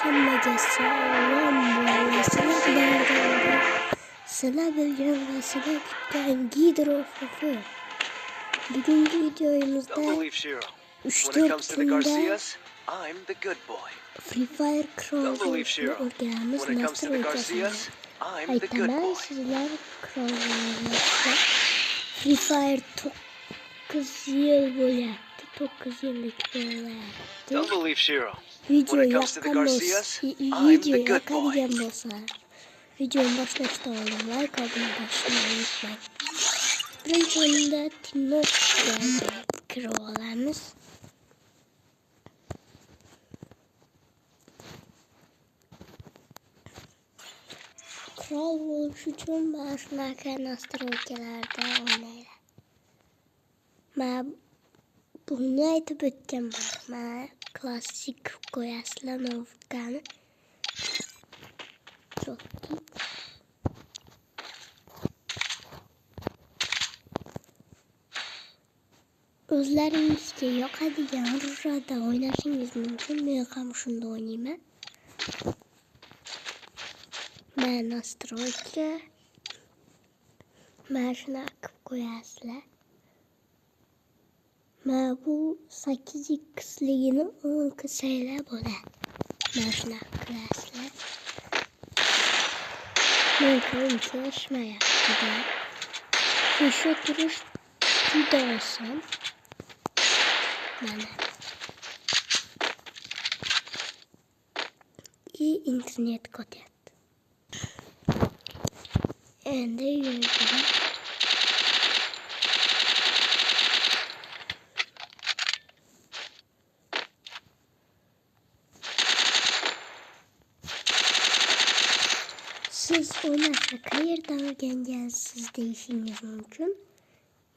Hammaga salom bo'lsin. Sizlar bilgan va sizlar kutgan gidrofofi. Bugungi videomizda 3-4 kunda Free Fire Crawl'ni o'rganamiz. Nastroykasini aytaman. Sizlar Crawl'ni Free Fire 9 yil bo'lyapti. 9 yillik bo'lyapti. Video yoqqan bo'lsa videoni boshlashdan oldin like olib bosishni unutmang. Birinchi o'rinda Tinochga kirib olamiz. Crawl bo'lish uchun mana shunaqa nastroykalarda o'ynayman. Men buni aytib o'tganman. Men klassik qo'yasizlar novkani. O'zlaringizga yoqadigan rurada o'ynashingiz mumkin. Men ham shunda o'ynayman. Men nastroyka mana shunaqa qilib qo'yasizlar. Men bu 8x'ligini 10 qilsanglar bo'ladi. Mana shunaqa qilasizlar. Men ko'rishmayapti. Shu turish juda oson. Mana. Internet ko'tyapti. Endi yurdim. Siz o'ynashni qayerdan o'rgangansiz deyishingiz mumkin.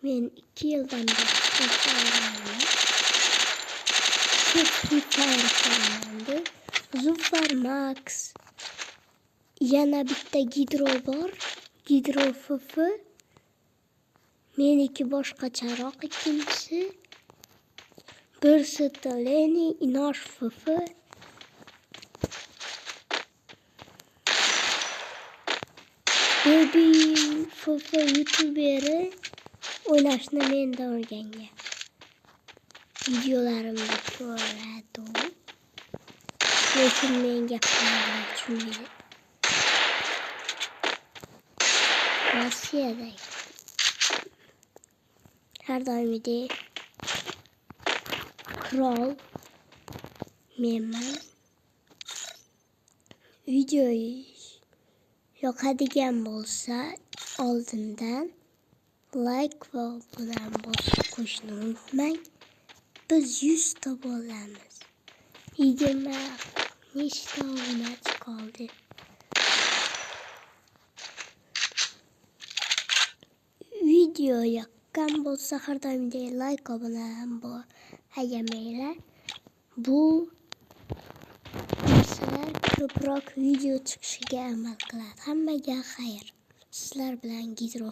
Men 2 yildan beri Free Fire o'ynadim. Zufar Max. Yana bitta Gidro bor. Gidro FF. Meniki boshqacharoq ikkinchisi. Birsi Toleni Inosh FF. Baby FF YouTuberi o'ynashni mendan o'rgangan. Videolarimni ko'radi u. Lekin menga tushunmaydi. Rossiyada. Har doimgidek Crawl menman. Video yoqadigan bo'lsa oldindan like va bilan bosib qo'yishni unutmang. Biz 100 ta bo'lamiz. 20 nechta obunachi qoldi. Video yoqqan bo'lsa har doimgidek like bilan hayamaylar. Bu narsalar ko'proq video chiqishiga amal qiladi. Hammaga xayr. Sizlar bilan Gidro